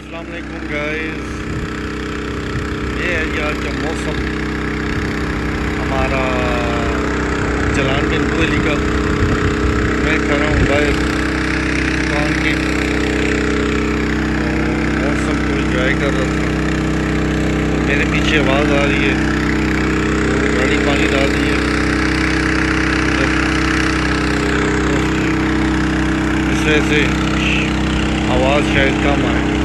अस्सलाम वालेकुम गाइस। ये है जी आज का मौसम हमारा जलान बिन बुअली का। मैं खड़ा हूँ बाहर दुकान के और मौसम को इंजॉय कर रहा था। तो मेरे पीछे आवाज़ आ रही है, तो गाड़ी पानी डाल रही है तो इस वजह से आवाज़ शायद कम आए।